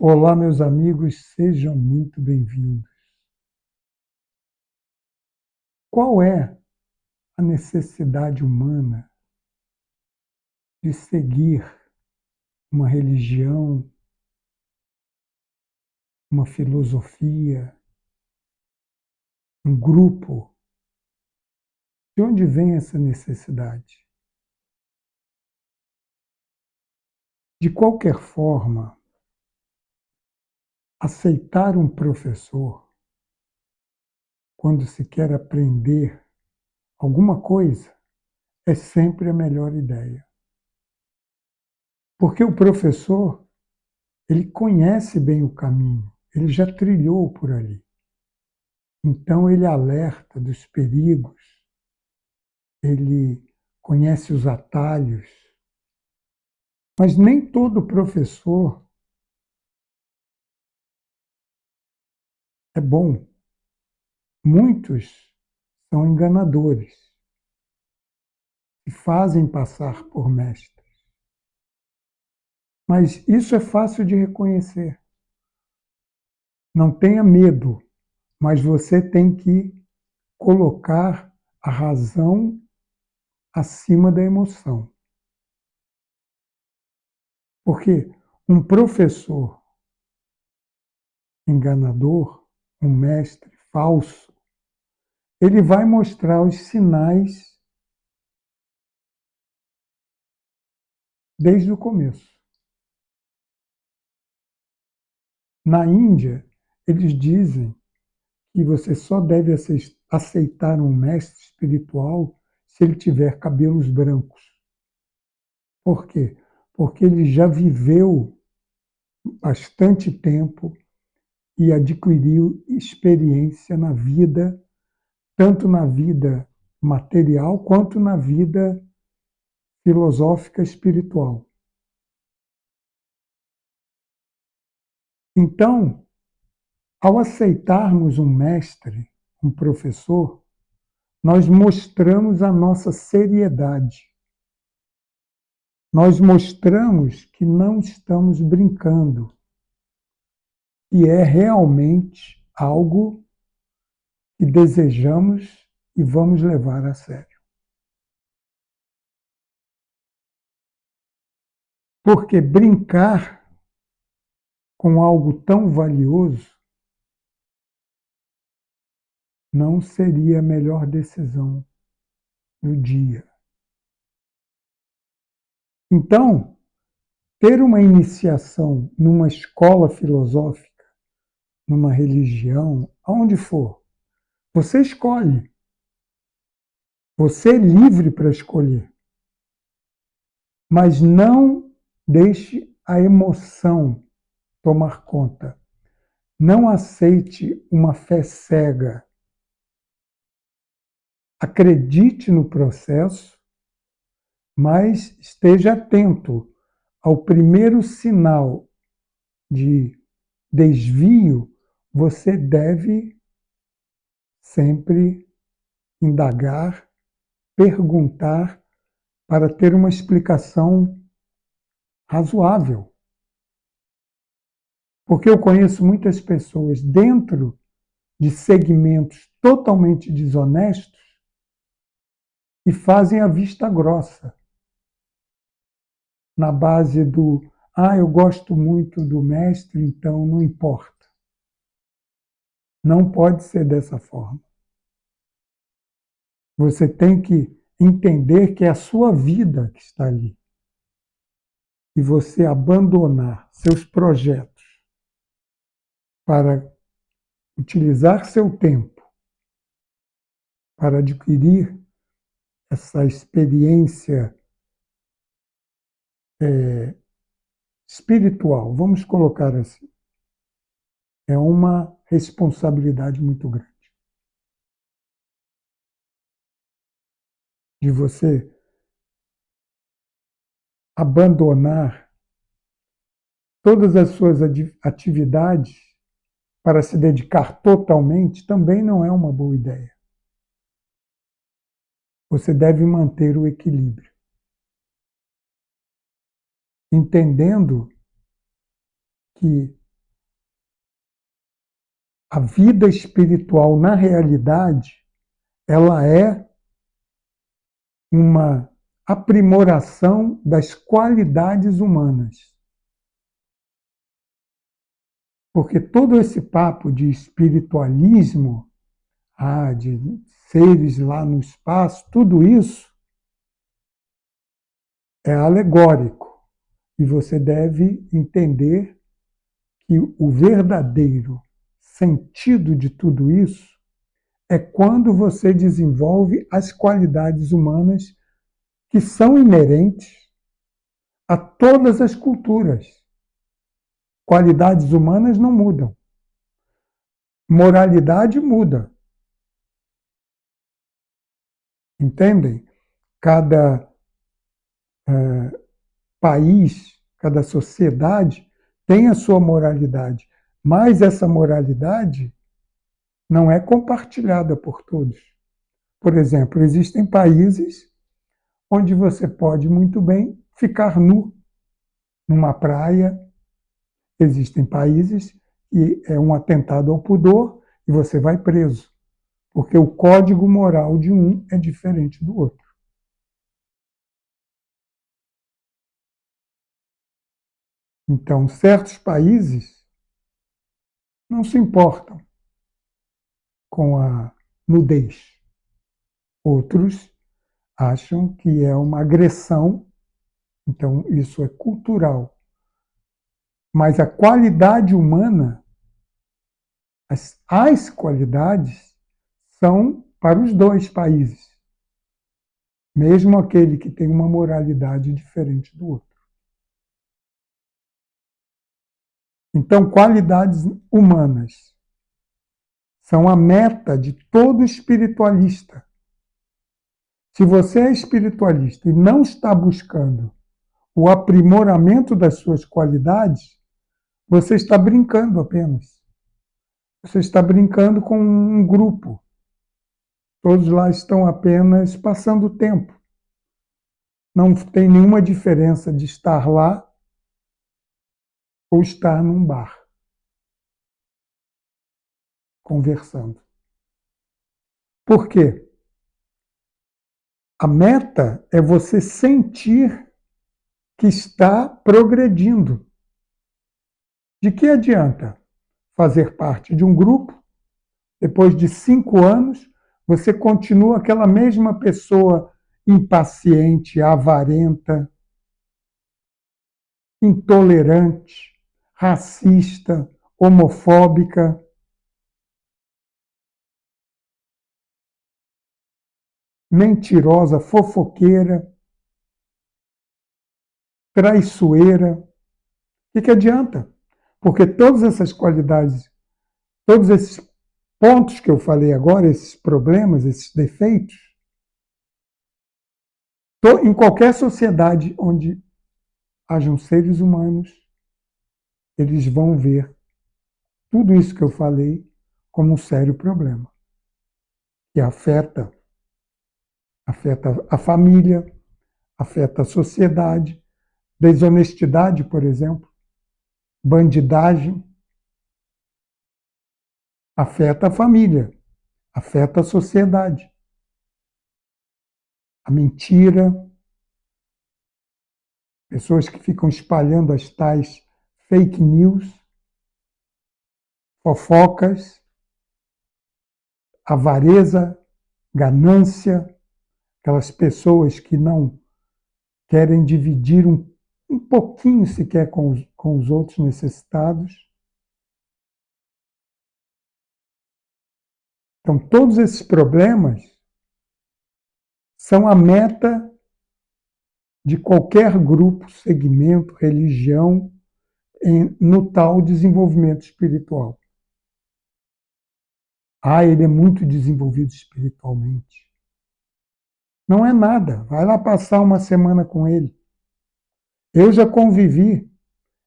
Olá, meus amigos, sejam muito bem-vindos. Qual é a necessidade humana de seguir uma religião, uma filosofia, um grupo? De onde vem essa necessidade? De qualquer forma, aceitar um professor quando se quer aprender alguma coisa é sempre a melhor ideia. Porque o professor, ele conhece bem o caminho, ele já trilhou por ali. Então ele alerta dos perigos, ele conhece os atalhos, mas nem todo professor é bom. Muitos são enganadores e fazem passar por mestres. Mas isso é fácil de reconhecer. Não tenha medo, mas você tem que colocar a razão acima da emoção. Porque um professor enganador, um mestre falso, ele vai mostrar os sinais desde o começo. Na Índia, eles dizem que você só deve aceitar um mestre espiritual se ele tiver cabelos brancos. Por quê? Porque ele já viveu bastante tempo e adquiriu experiência na vida, tanto na vida material quanto na vida filosófica espiritual. Então, ao aceitarmos um mestre, um professor, nós mostramos a nossa seriedade. Nós mostramos que não estamos brincando, e é realmente algo que desejamos e vamos levar a sério. Porque brincar com algo tão valioso não seria a melhor decisão do dia. Então, ter uma iniciação numa escola filosófica, numa religião, aonde for, você escolhe. Você é livre para escolher. Mas não deixe a emoção tomar conta. Não aceite uma fé cega. Acredite no processo, mas esteja atento ao primeiro sinal de desvio. Você deve sempre indagar, perguntar para ter uma explicação razoável. Porque eu conheço muitas pessoas dentro de segmentos totalmente desonestos e fazem a vista grossa na base do eu gosto muito do mestre, então não importa. Não pode ser dessa forma. Você tem que entender que é a sua vida que está ali. E você abandonar seus projetos para utilizar seu tempo para adquirir essa experiência espiritual, vamos colocar assim, é uma responsabilidade muito grande. De você abandonar todas as suas atividades para se dedicar totalmente também não é uma boa ideia. Você deve manter o equilíbrio, entendendo que A vida espiritual, na realidade, ela é uma aprimoração das qualidades humanas. Porque todo esse papo de espiritualismo, de seres lá no espaço, tudo isso é alegórico. E você deve entender que o verdadeiro sentido de tudo isso é quando você desenvolve as qualidades humanas que são inerentes a todas as culturas. Qualidades humanas não mudam. Moralidade muda. Entendem? Cada país, cada sociedade tem a sua moralidade, mas essa moralidade não é compartilhada por todos. Por exemplo, existem países onde você pode muito bem ficar nu numa praia. Existem países que é um atentado ao pudor e você vai preso, porque o código moral de um é diferente do outro. Então, certos países não se importam com a nudez. Outros acham que é uma agressão, então isso é cultural. Mas a qualidade humana, as qualidades, são para os dois países, mesmo aquele que tem uma moralidade diferente do outro. Então, qualidades humanas são a meta de todo espiritualista. Se você é espiritualista e não está buscando o aprimoramento das suas qualidades, você está brincando apenas. Você está brincando com um grupo. Todos lá estão apenas passando o tempo. Não tem nenhuma diferença de estar lá ou estar num bar, conversando. Por quê? A meta é você sentir que está progredindo. De que adianta fazer parte de um grupo, depois de 5 anos, você continua aquela mesma pessoa impaciente, avarenta, intolerante, racista, homofóbica. Mentirosa, fofoqueira, traiçoeira. O que adianta? Porque todas essas qualidades, todos esses pontos que eu falei agora, esses problemas, esses defeitos, em qualquer sociedade onde hajam seres humanos, eles vão ver tudo isso que eu falei como um sério problema, que afeta a família, afeta a sociedade, desonestidade, por exemplo, bandidagem, afeta a família, afeta a sociedade. A mentira, pessoas que ficam espalhando as tais fake news, fofocas, avareza, ganância, aquelas pessoas que não querem dividir um pouquinho sequer com os outros necessitados. Então, todos esses problemas são a meta de qualquer grupo, segmento, religião, no tal desenvolvimento espiritual. Ele é muito desenvolvido espiritualmente. Não é nada. Vai lá passar uma semana com ele. Eu já convivi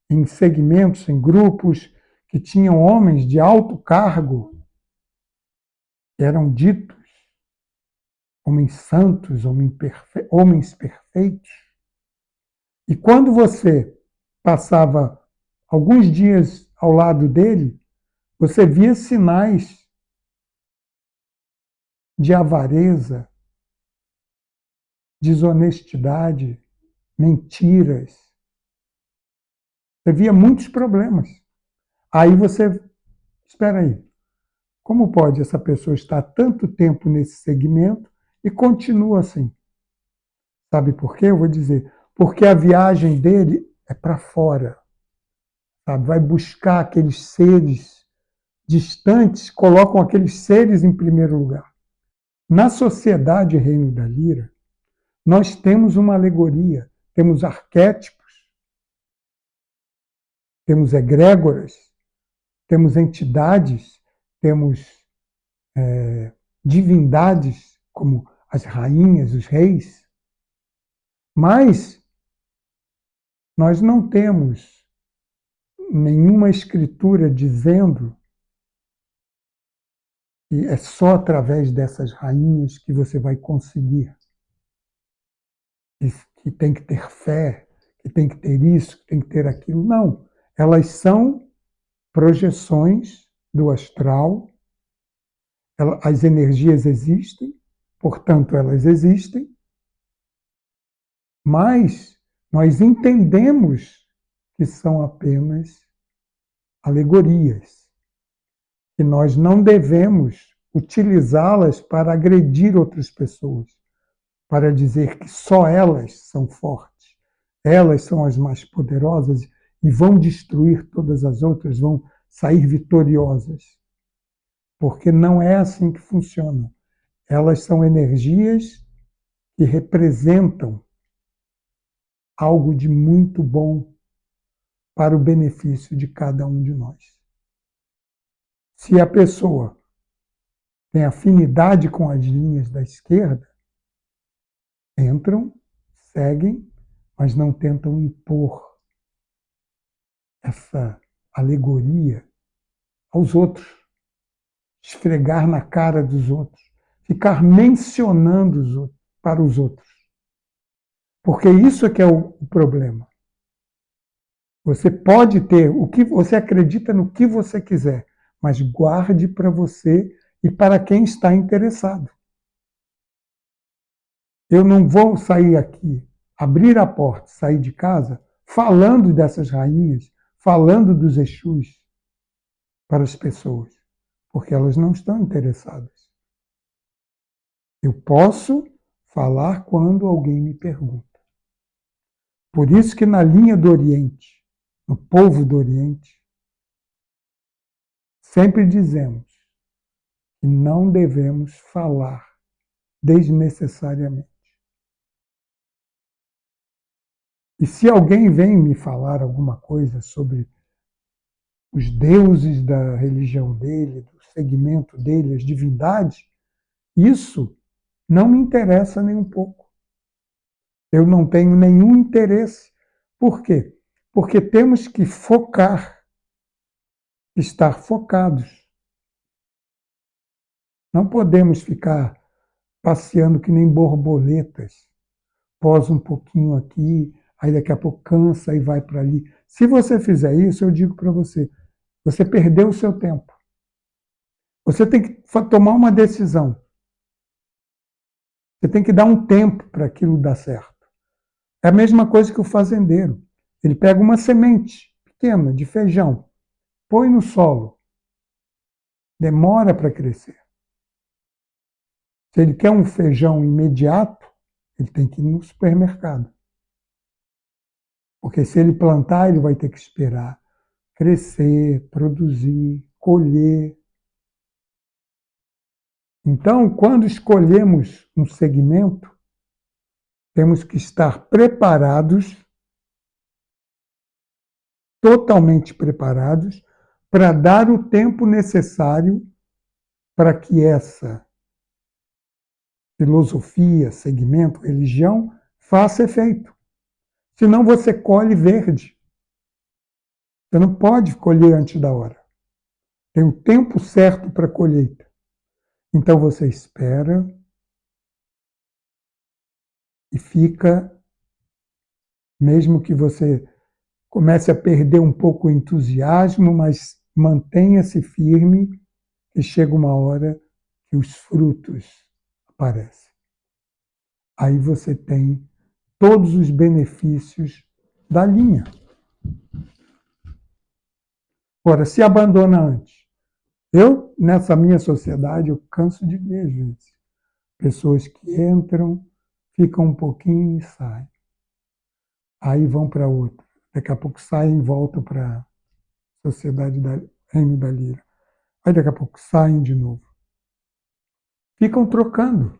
em segmentos, em grupos que tinham homens de alto cargo, que eram ditos homens santos, homens perfeitos. E quando você passava alguns dias ao lado dele, você via sinais de avareza, desonestidade, mentiras. Você via muitos problemas. Aí você, espera aí, como pode essa pessoa estar tanto tempo nesse segmento e continua assim? Sabe por quê? Eu vou dizer, porque a viagem dele é para fora, sabe? Vai buscar aqueles seres distantes, colocam aqueles seres em primeiro lugar. Na sociedade Reino da Lira, nós temos uma alegoria, temos arquétipos, temos egrégoras, temos entidades, temos divindades, como as rainhas, os reis, mas nós não temos nenhuma escritura dizendo que é só através dessas rainhas que você vai conseguir, que tem que ter fé, que tem que ter isso, que tem que ter aquilo. Não, elas são projeções do astral, as energias existem, portanto elas existem, mas nós entendemos que são apenas alegorias, que nós não devemos utilizá-las para agredir outras pessoas, para dizer que só elas são fortes, elas são as mais poderosas e vão destruir todas as outras, vão sair vitoriosas. Porque não é assim que funciona. Elas são energias que representam algo de muito bom para o benefício de cada um de nós. Se a pessoa tem afinidade com as linhas da esquerda, entram, seguem, mas não tentam impor essa alegoria aos outros, esfregar na cara dos outros, ficar mencionando os outros, para os outros. Porque isso é que é o problema. Você pode ter o que você acredita no que você quiser, mas guarde para você e para quem está interessado. Eu não vou sair aqui, abrir a porta, sair de casa, falando dessas rainhas, falando dos Exus para as pessoas, porque elas não estão interessadas. Eu posso falar quando alguém me pergunta. Por isso que na linha do Oriente, no povo do Oriente, sempre dizemos que não devemos falar desnecessariamente. E se alguém vem me falar alguma coisa sobre os deuses da religião dele, do segmento dele, as divindades, isso não me interessa nem um pouco. Eu não tenho nenhum interesse. Por quê? Porque temos que focar, estar focados. Não podemos ficar passeando que nem borboletas. Posa um pouquinho aqui, aí daqui a pouco cansa e vai para ali. Se você fizer isso, eu digo para você, você perdeu o seu tempo. Você tem que tomar uma decisão. Você tem que dar um tempo para aquilo dar certo. É a mesma coisa que o fazendeiro. Ele pega uma semente pequena de feijão, põe no solo, demora para crescer. Se ele quer um feijão imediato, ele tem que ir no supermercado. Porque se ele plantar, ele vai ter que esperar crescer, produzir, colher. Então, quando escolhemos um segmento, temos que estar preparados, totalmente preparados, para dar o tempo necessário para que essa filosofia, segmento, religião, faça efeito. Senão você colhe verde. Você não pode colher antes da hora. Tem o tempo certo para a colheita. Então você espera e fica, mesmo que você comece a perder um pouco o entusiasmo, mas mantenha-se firme, que chega uma hora que os frutos aparecem. Aí você tem todos os benefícios da linha. Agora, se abandona antes. Eu, nessa minha sociedade, eu canso de ver, às vezes, pessoas que entram, ficam um pouquinho e saem. Aí vão para outra. Daqui a pouco saem e voltam para a sociedade da Reino da Lira. Aí daqui a pouco saem de novo. Ficam trocando.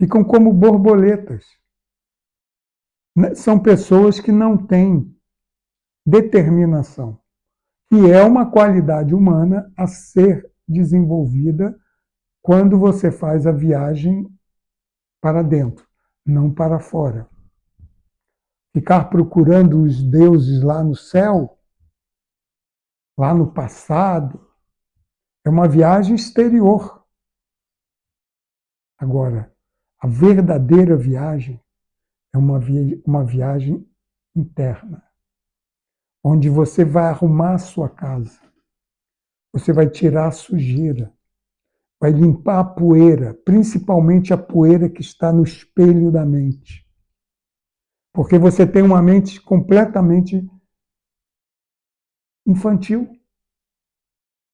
Ficam como borboletas. São pessoas que não têm determinação, que é uma qualidade humana a ser desenvolvida quando você faz a viagem para dentro, não para fora. Ficar procurando os deuses lá no céu, lá no passado, é uma viagem exterior. Agora, a verdadeira viagem é uma viagem interna, onde você vai arrumar a sua casa, você vai tirar a sujeira, vai limpar a poeira, principalmente a poeira que está no espelho da mente. Porque você tem uma mente completamente infantil.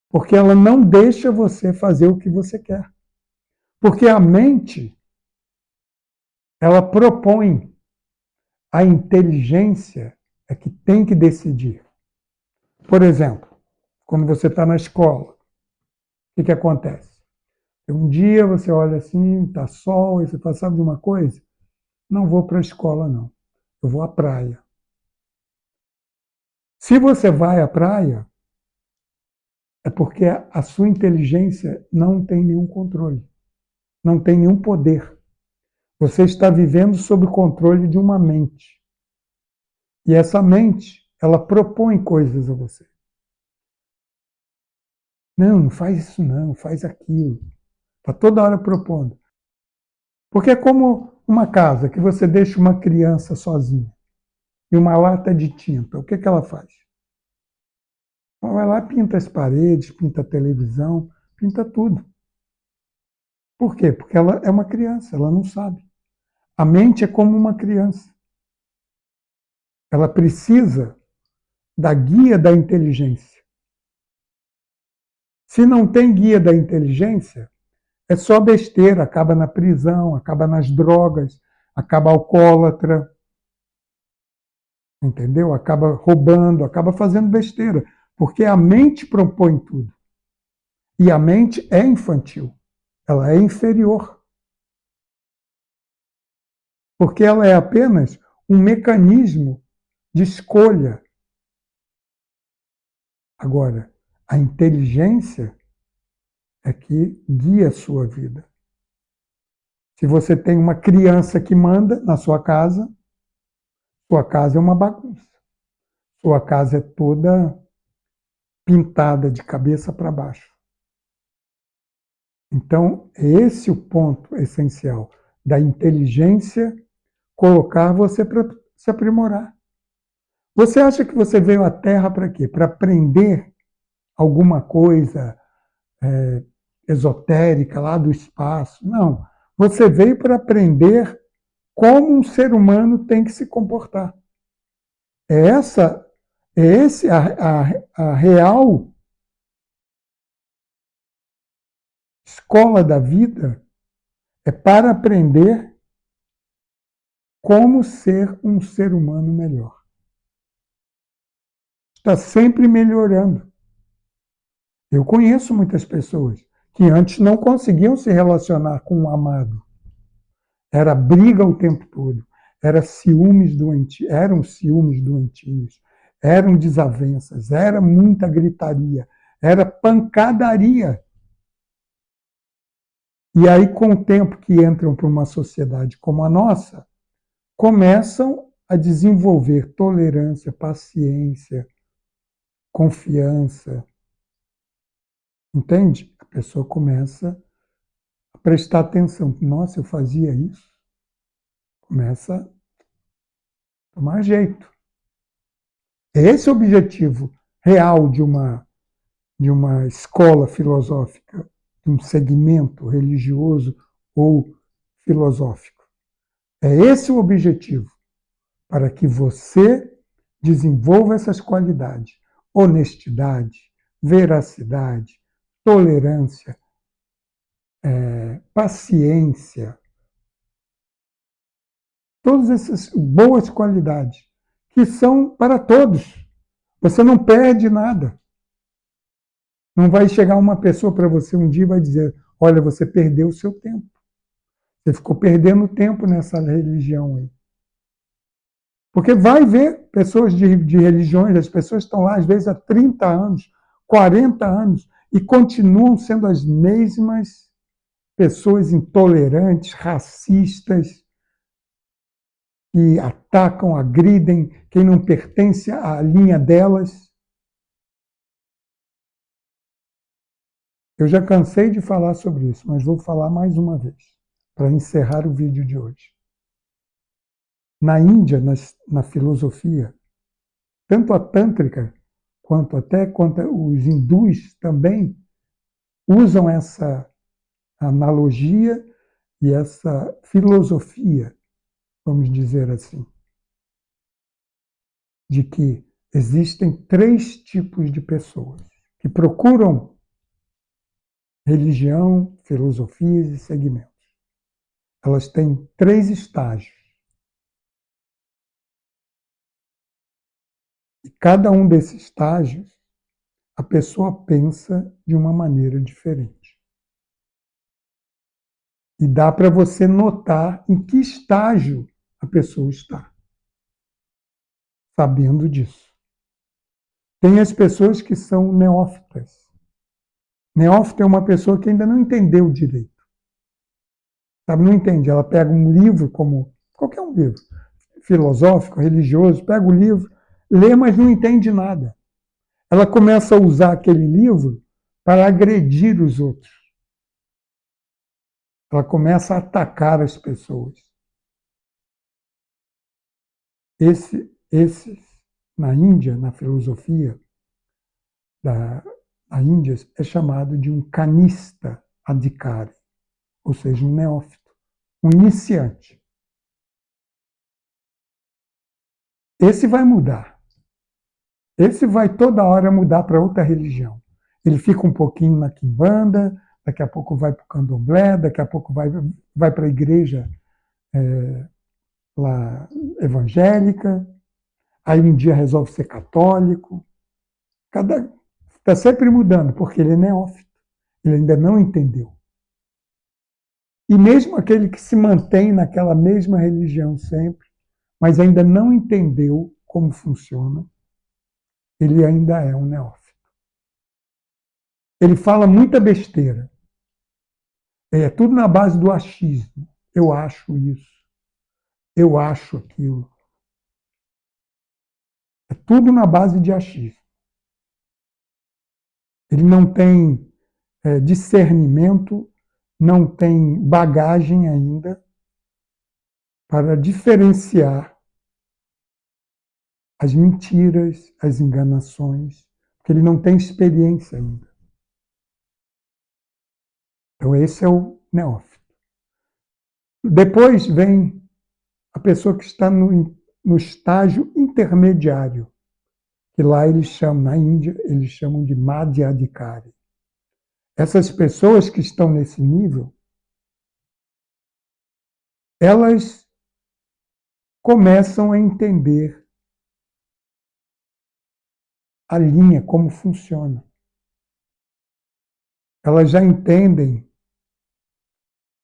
Porque ela não deixa você fazer o que você quer. Porque a mente, ela propõe, a inteligência é que tem que decidir. Por exemplo, quando você está na escola, o que acontece? Um dia você olha assim, está sol, e você fala, sabe de uma coisa? Não vou para a escola, não. Eu vou à praia. Se você vai à praia, é porque a sua inteligência não tem nenhum controle, não tem nenhum poder. Você está vivendo sob o controle de uma mente. E essa mente, ela propõe coisas a você. Não, não faz isso não, faz aquilo. Está toda hora propondo. Porque é como uma casa que você deixa uma criança sozinha e uma lata de tinta. O que ela faz? Ela vai lá, pinta as paredes, pinta a televisão, pinta tudo. Por quê? Porque ela é uma criança, ela não sabe. A mente é como uma criança. Ela precisa da guia da inteligência. Se não tem guia da inteligência, é só besteira, acaba na prisão, acaba nas drogas, acaba alcoólatra, entendeu? Acaba roubando, acaba fazendo besteira, porque a mente propõe tudo. E a mente é infantil, ela é inferior. Porque ela é apenas um mecanismo de escolha. Agora, a inteligência é que guia a sua vida. Se você tem uma criança que manda na sua casa é uma bagunça. Sua casa é toda pintada de cabeça para baixo. Então, esse é o ponto essencial da inteligência, colocar você para se aprimorar. Você acha que você veio à Terra para quê? Para aprender alguma coisa esotérica lá do espaço? Não. Você veio para aprender como um ser humano tem que se comportar. É essa, é esse a real escola da vida, é para aprender como ser um ser humano melhor. Está sempre melhorando. Eu conheço muitas pessoas que antes não conseguiam se relacionar com o amado. Era briga o tempo todo. Eram ciúmes doentios, eram desavenças, era muita gritaria, era pancadaria. E aí, com o tempo que entram para uma sociedade como a nossa, começam a desenvolver tolerância, paciência, confiança. Entende? A pessoa começa a prestar atenção. Nossa, eu fazia isso. Começa a tomar jeito. Esse é o objetivo real de uma escola filosófica, de um segmento religioso ou filosófico. É esse o objetivo, para que você desenvolva essas qualidades: honestidade, veracidade, tolerância, paciência, todas essas boas qualidades que são para todos. Você não perde nada. Não vai chegar uma pessoa para você um dia e vai dizer: olha, você perdeu o seu tempo. Você ficou perdendo tempo nessa religião aí. Porque vai ver pessoas de religiões, as pessoas estão lá às vezes há 30 anos, 40 anos, e continuam sendo as mesmas pessoas intolerantes, racistas, que atacam, agridem quem não pertence à linha delas. Eu já cansei de falar sobre isso, mas vou falar mais uma vez, para encerrar o vídeo de hoje. Na Índia, na filosofia, tanto a tântrica quanto os hindus também usam essa analogia e essa filosofia, vamos dizer assim, de que existem 3 tipos de pessoas que procuram religião, filosofias e segmentos. Elas têm 3 estágios. E cada um desses estágios, a pessoa pensa de uma maneira diferente. E dá para você notar em que estágio a pessoa está, sabendo disso. Tem as pessoas que são neófitas. Neófita é uma pessoa que ainda não entendeu direito. Sabe, não entende. Ela pega um livro, como qualquer um livro, filosófico, religioso, pega o livro, lê, mas não entende nada. Ela começa a usar aquele livro para agredir os outros. Ela começa a atacar as pessoas. Esses, na Índia, na filosofia da Índia, é chamado de um canista adhikari, ou seja, um neófito, um iniciante. Esse vai mudar. Esse vai toda hora mudar para outra religião. Ele fica um pouquinho na quimbanda, daqui a pouco vai para o candomblé, daqui a pouco vai para a igreja lá, evangélica, aí um dia resolve ser católico. Está sempre mudando, porque ele é neófito, ele ainda não entendeu. E mesmo aquele que se mantém naquela mesma religião sempre, mas ainda não entendeu como funciona, ele ainda é um neófito. Ele fala muita besteira. É tudo na base do achismo. Eu acho isso. Eu acho aquilo. É tudo na base de achismo. Ele não tem discernimento, não tem bagagem ainda para diferenciar as mentiras, as enganações, porque ele não tem experiência ainda. Então, esse é o neófito. Depois vem a pessoa que está no estágio intermediário, que lá eles chamam, na Índia, eles chamam de Madhyadhikari. Essas pessoas que estão nesse nível, elas começam a entender a linha, como funciona. Elas já entendem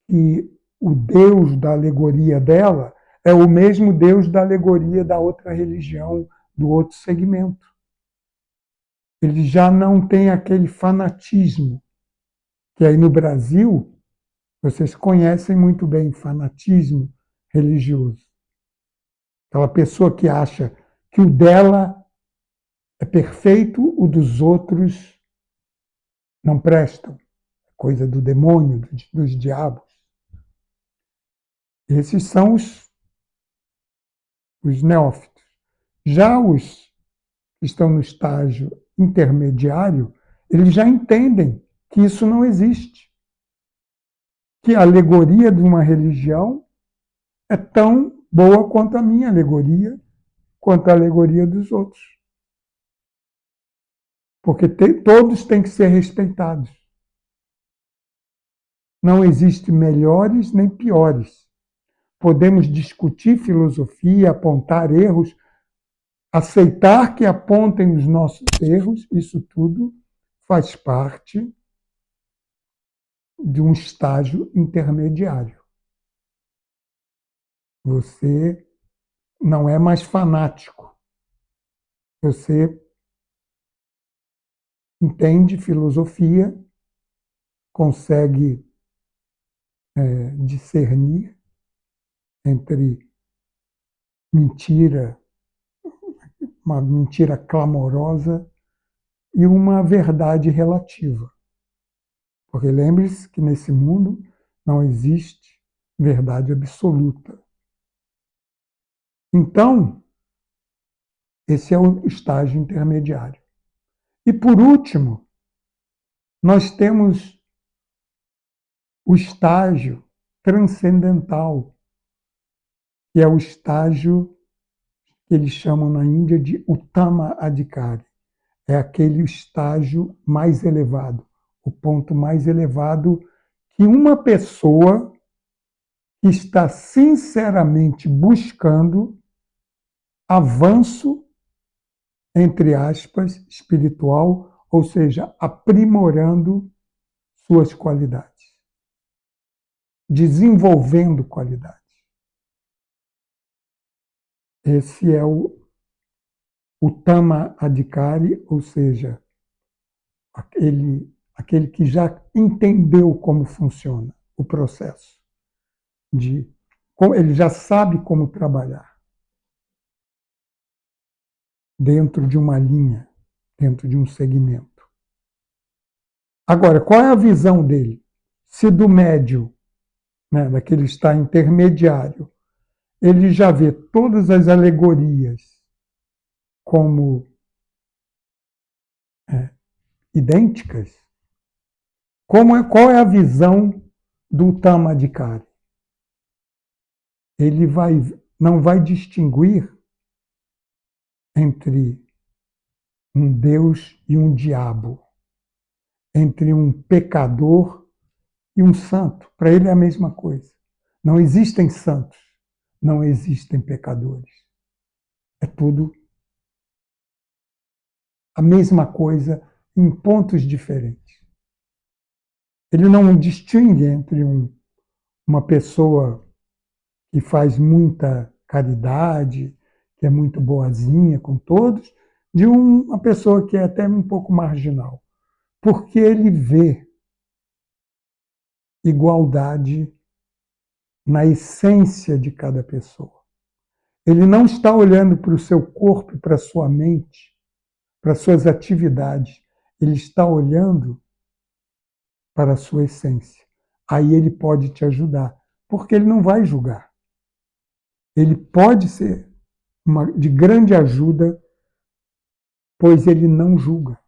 que o Deus da alegoria dela é o mesmo Deus da alegoria da outra religião, do outro segmento. Ele já não tem aquele fanatismo, que aí no Brasil, vocês conhecem muito bem fanatismo religioso. Aquela pessoa que acha que o dela é perfeito, o dos outros não prestam. Coisa do demônio, dos diabos. Esses são os neófitos. Já os que estão no estágio intermediário, eles já entendem que isso não existe. Que a alegoria de uma religião é tão boa quanto a minha alegoria, quanto a alegoria dos outros. Porque todos têm que ser respeitados. Não existe melhores nem piores. Podemos discutir filosofia, apontar erros, aceitar que apontem os nossos erros, isso tudo faz parte de um estágio intermediário. Você não é mais fanático. Você entende filosofia, consegue discernir entre mentira, uma mentira clamorosa e uma verdade relativa. Porque lembre-se que nesse mundo não existe verdade absoluta. Então, esse é o estágio intermediário. E por último, nós temos o estágio transcendental, que é o estágio que eles chamam na Índia de Uttama Adhikari. É aquele estágio mais elevado, o ponto mais elevado que uma pessoa que está sinceramente buscando avanço, entre aspas, espiritual, ou seja, aprimorando suas qualidades, desenvolvendo qualidades. Esse é o Uttama Adhikari, ou seja, aquele que já entendeu como funciona o processo, ele já sabe como trabalhar dentro de uma linha, dentro de um segmento. Agora, qual é a visão dele? Se do médio, né, daquele está intermediário, ele já vê todas as alegorias como idênticas, qual é a visão do Tamadikari? Ele não vai distinguir entre um Deus e um diabo, entre um pecador e um santo. Para ele é a mesma coisa. Não existem santos, não existem pecadores. É tudo a mesma coisa em pontos diferentes. Ele não distingue entre uma pessoa que faz muita caridade, que é muito boazinha com todos, de uma pessoa que é até um pouco marginal. Porque ele vê igualdade na essência de cada pessoa. Ele não está olhando para o seu corpo, para a sua mente, para as suas atividades. Ele está olhando para a sua essência. Aí ele pode te ajudar, porque ele não vai julgar. Ele pode ser de grande ajuda, pois ele não julga.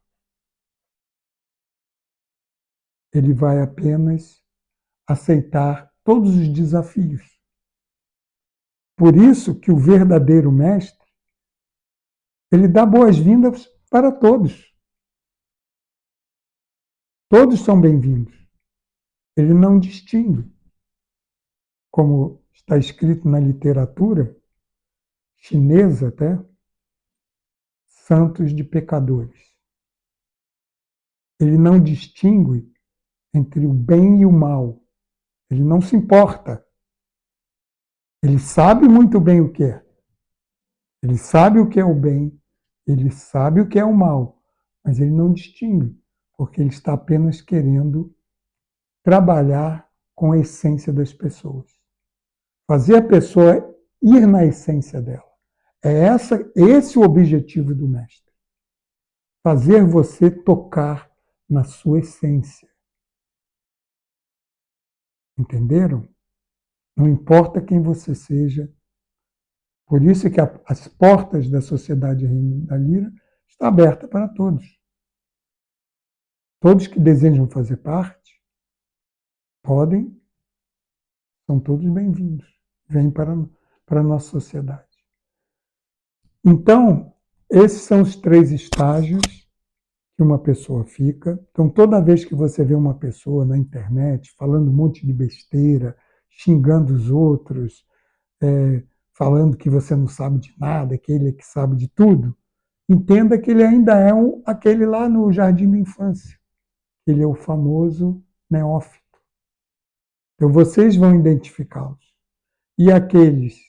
Ele vai apenas aceitar todos os desafios. Por isso que o verdadeiro mestre, ele dá boas-vindas para todos. Todos são bem-vindos. Ele não distingue, como está escrito na literatura chinesa até, santos de pecadores. Ele não distingue entre o bem e o mal. Ele não se importa. Ele sabe muito bem o que é. Ele sabe o que é o bem, ele sabe o que é o mal, mas ele não distingue, porque ele está apenas querendo trabalhar com a essência das pessoas. Fazer a pessoa ir na essência dela. É esse o objetivo do mestre. Fazer você tocar na sua essência. Entenderam? Não importa quem você seja. Por isso que as portas da Sociedade Reino da Lira está aberta para todos. Todos que desejam fazer parte podem, são todos bem-vindos. Vêm para a nossa sociedade. Então, esses são os 3 estágios que uma pessoa fica. Então, toda vez que você vê uma pessoa na internet falando um monte de besteira, xingando os outros, falando que você não sabe de nada, que ele é que sabe de tudo, entenda que ele ainda é aquele lá no jardim da infância. Ele é o famoso neófito. Então, vocês vão identificá-los. E aqueles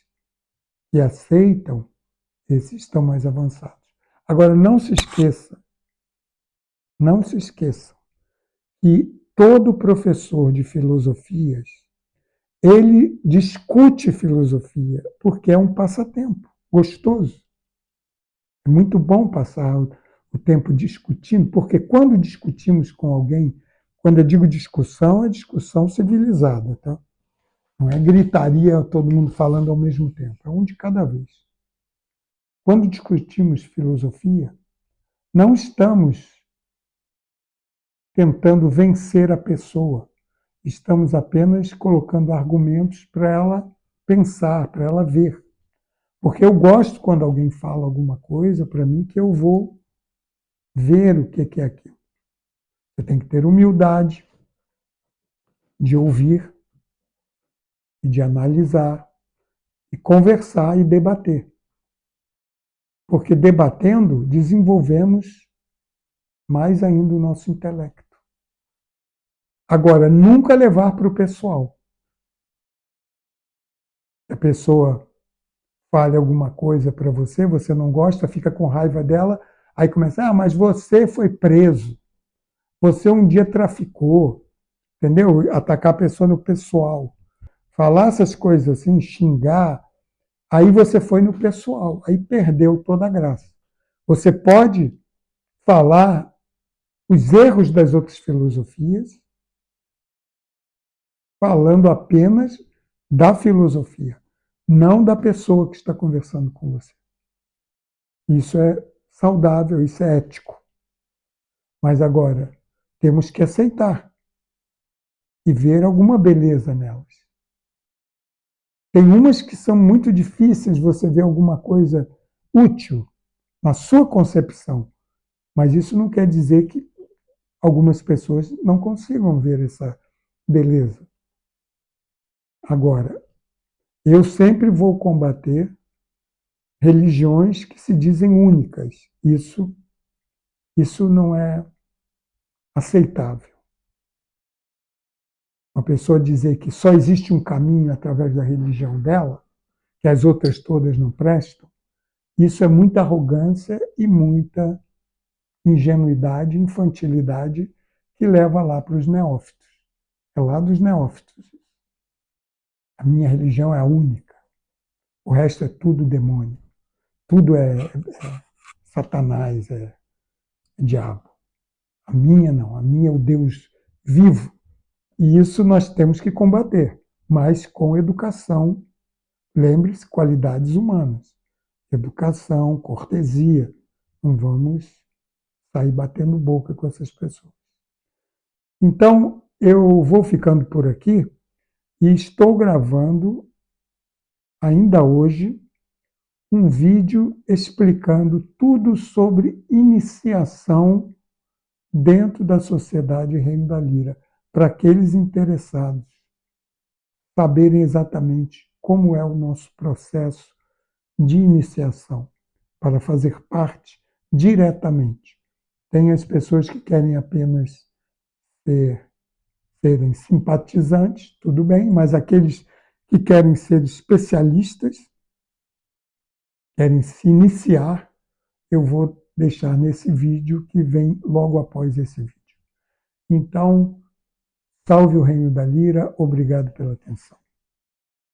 que aceitam, esses estão mais avançados. Agora, não se esqueça que todo professor de filosofias, ele discute filosofia porque é um passatempo gostoso. É muito bom passar o tempo discutindo, porque quando discutimos com alguém, quando eu digo discussão, é discussão civilizada, tá? Não é gritaria, todo mundo falando ao mesmo tempo, é um de cada vez. Quando discutimos filosofia, não estamos tentando vencer a pessoa, estamos apenas colocando argumentos para ela pensar, para ela ver. Porque eu gosto quando alguém fala alguma coisa para mim que eu vou ver o que é aquilo. Você tem que ter humildade de ouvir e de analisar e conversar e debater. Porque debatendo, desenvolvemos mais ainda o nosso intelecto. Agora, nunca levar para o pessoal. A pessoa fale alguma coisa para você, você não gosta, fica com raiva dela, aí começa, mas você foi preso, você um dia traficou, entendeu? Atacar a pessoa no pessoal. Falar essas coisas assim, xingar, aí você foi no pessoal, aí perdeu toda a graça. Você pode falar os erros das outras filosofias, falando apenas da filosofia, não da pessoa que está conversando com você. Isso é saudável, isso é ético. Mas agora, temos que aceitar e ver alguma beleza nelas. Tem umas que são muito difíceis você ver alguma coisa útil na sua concepção, mas isso não quer dizer que algumas pessoas não consigam ver essa beleza. Agora, eu sempre vou combater religiões que se dizem únicas. Isso não é aceitável. Uma pessoa dizer que só existe um caminho através da religião dela, que as outras todas não prestam, isso é muita arrogância e muita ingenuidade, infantilidade que leva lá para os neófitos. É lá dos neófitos. A minha religião é a única. O resto é tudo demônio. Tudo é Satanás, é diabo. A minha não. A minha é o Deus vivo. E isso nós temos que combater, mas com educação. Lembre-se, qualidades humanas. Educação, cortesia. Não vamos sair batendo boca com essas pessoas. Então, eu vou ficando por aqui e estou gravando, ainda hoje, um vídeo explicando tudo sobre iniciação dentro da Sociedade Reino da Lira, para aqueles interessados saberem exatamente como é o nosso processo de iniciação, para fazer parte diretamente. Tem as pessoas que querem apenas serem simpatizantes, tudo bem, mas aqueles que querem ser especialistas, querem se iniciar, eu vou deixar nesse vídeo que vem logo após esse vídeo. Então, salve o Reino da Lira, obrigado pela atenção.